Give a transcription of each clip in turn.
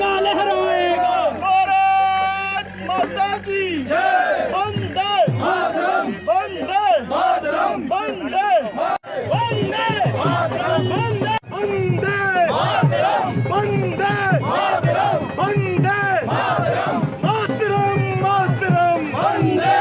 झंडा लहराएगा। भारत माता की जय। वंदे मातरम, वंदे मातरम, वंदे वंदे मातरम, वंदे मातरम, वंदे मातरम, वंदे मातरम, मातरम मातरम, वंदे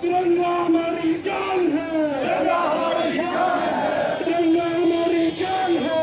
तिरंगा हमारी जान है, तिरंगा हमारी शान है, तिरंगा हमारी जान है।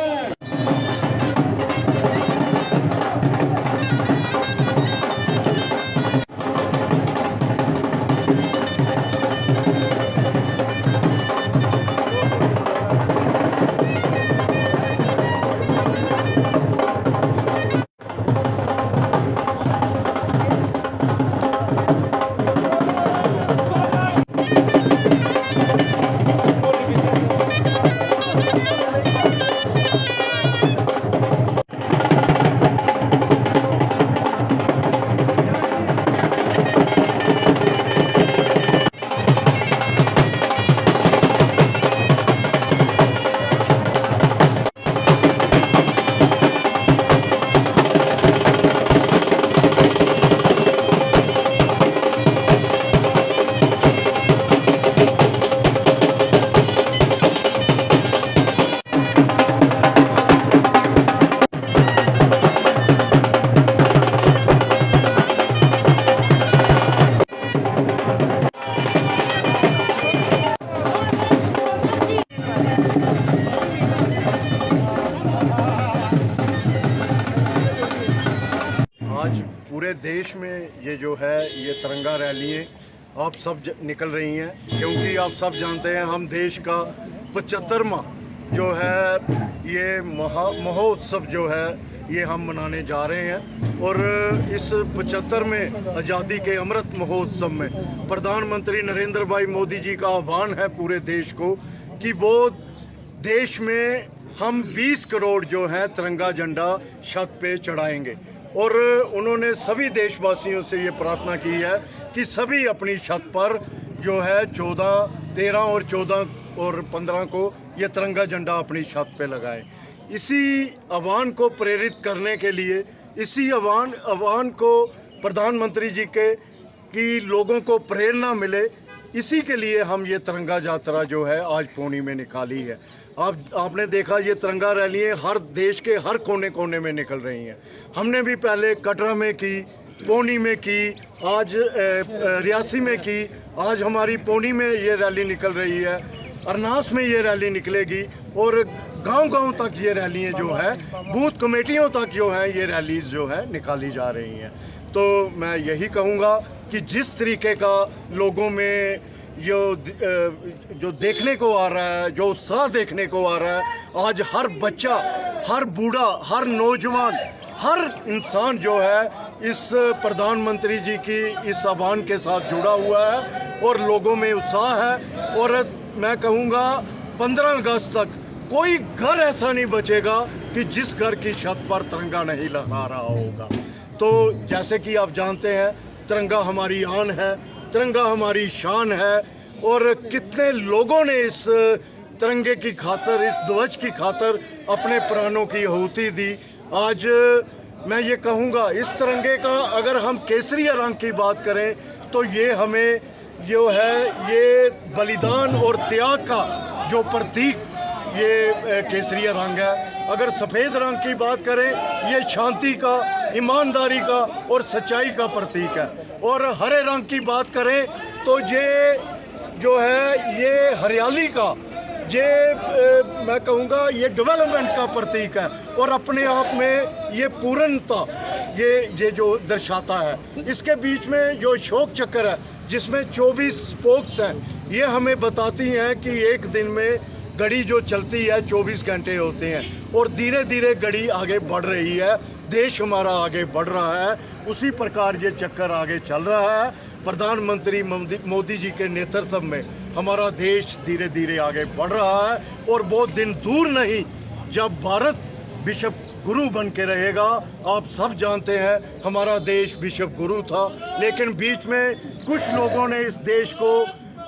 आज पूरे देश में ये जो है ये तिरंगा रैलियाँ आप सब निकल रही हैं, क्योंकि आप सब जानते हैं हम देश का 75वां जो है ये महोत्सव जो है ये हम मनाने जा रहे हैं। और इस 75वें आज़ादी के अमृत महोत्सव में प्रधानमंत्री नरेंद्र भाई मोदी जी का आह्वान है पूरे देश को कि वो देश में हम 20 करोड़ जो है तिरंगा झंडा छत पे चढ़ाएंगे। और उन्होंने सभी देशवासियों से ये प्रार्थना की है कि सभी अपनी छत पर जो है 14, 13 और 14 और 15 को ये तिरंगा झंडा अपनी छत पे लगाएं। इसी आह्वान को प्रेरित करने के लिए, इसी आह्वान को प्रधानमंत्री जी के कि लोगों को प्रेरणा मिले, इसी के लिए हम ये तिरंगा यात्रा जो है आज पौनी में निकाली है। आपने देखा ये तिरंगा रैलियाँ हर देश के हर कोने कोने में निकल रही हैं। हमने भी पहले कटरा में की, पौनी में की, आज रियासी में की, आज हमारी पौनी में ये रैली निकल रही है, अरनास में ये रैली निकलेगी और गांव-गांव तक ये रैलियाँ जो है बूथ कमेटियों तक जो है ये रैलीज जो है निकाली जा रही हैं। तो मैं यही कहूँगा कि जिस तरीके का लोगों में जो देखने को आ रहा है, जो उत्साह देखने को आ रहा है, आज हर बच्चा, हर बूढ़ा, हर नौजवान, हर इंसान जो है इस प्रधानमंत्री जी की इस आह्वान के साथ जुड़ा हुआ है और लोगों में उत्साह है। और मैं कहूँगा 15 अगस्त तक कोई घर ऐसा नहीं बचेगा कि जिस घर की छत पर तिरंगा नहीं लगा रहा होगा। तो जैसे कि आप जानते हैं, तिरंगा हमारी आन है, तिरंगा हमारी शान है, और कितने लोगों ने इस तिरंगे की खातर, इस ध्वज की खातर अपने प्राणों की आहुति दी। आज मैं ये कहूँगा, इस तिरंगे का अगर हम केसरिया रंग की बात करें तो ये हमें जो है ये बलिदान और त्याग का जो प्रतीक ये केसरिया रंग है। अगर सफ़ेद रंग की बात करें, ये शांति का, ईमानदारी का और सच्चाई का प्रतीक है। और हरे रंग की बात करें तो ये जो है ये हरियाली का, ये मैं कहूँगा ये डेवलपमेंट का प्रतीक है, और अपने आप में ये पूर्णता ये जो दर्शाता है। इसके बीच में जो अशोक चक्र है जिसमें 24 स्पोक्स हैं, ये हमें बताती हैं कि एक दिन में घड़ी जो चलती है 24 घंटे होते हैं, और धीरे धीरे घड़ी आगे बढ़ रही है, देश हमारा आगे बढ़ रहा है। उसी प्रकार ये चक्कर आगे चल रहा है। प्रधानमंत्री मोदी जी के नेतृत्व में हमारा देश धीरे धीरे आगे बढ़ रहा है, और बहुत दिन दूर नहीं जब भारत विश्व गुरु बन के रहेगा। आप सब जानते हैं हमारा देश विश्व गुरु था, लेकिन बीच में कुछ लोगों ने इस देश को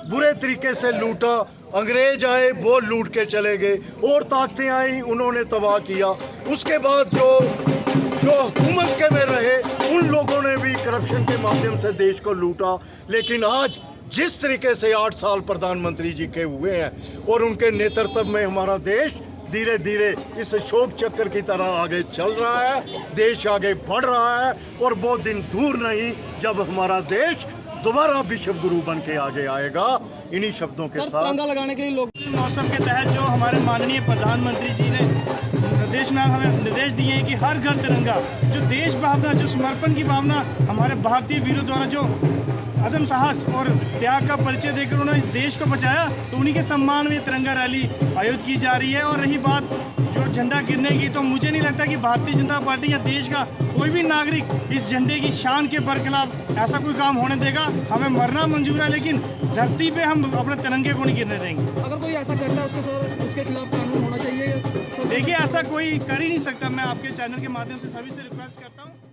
बुरे तरीके से लूटा। अंग्रेज आए, वो लूट के चले गए, और ताकतें आई, उन्होंने तबाह किया। उसके बाद जो हुकूमत के में रहे, उन लोगों ने भी करप्शन के माध्यम से देश को लूटा। लेकिन आज जिस तरीके से 8 साल प्रधानमंत्री जी के हुए हैं, और उनके नेतृत्व में हमारा देश धीरे धीरे इस अशोक चक्र की तरह आगे चल रहा है, देश आगे बढ़ रहा है, और बहुत दिन दूर नहीं जब हमारा देश दोबारा विश्व गुरु बन के आगे आएगा। इन्हीं शब्दों के साथ तिरंगा लगाने के लिए लोग मौसम के तहत जो हमारे माननीय प्रधानमंत्री जी ने हमें निर्देश दिए हैं कि हर घर तिरंगा, जो देश भावना, जो समर्पण की भावना हमारे भारतीय वीरों द्वारा जो अदम साहस और त्याग का परिचय देकर उन्होंने इस देश को बचाया, तो उन्हीं के सम्मान में तिरंगा रैली आयोजित की जा रही है। और रही बात जो झंडा गिरने की, तो मुझे नहीं लगता कि भारतीय जनता पार्टी या देश का कोई भी नागरिक इस झंडे की शान के बरखिलाफ ऐसा कोई काम होने देगा। हमें मरना मंजूर है, लेकिन धरती पे हम अपने तिरंगे को नहीं गिरने देंगे। अगर कोई ऐसा करता है उसके खिलाफ कानून होना चाहिए। देखिए, ऐसा कोई कर ही नहीं सकता। मैं आपके चैनल के माध्यम से सभी से रिक्वेस्ट करता हूँ।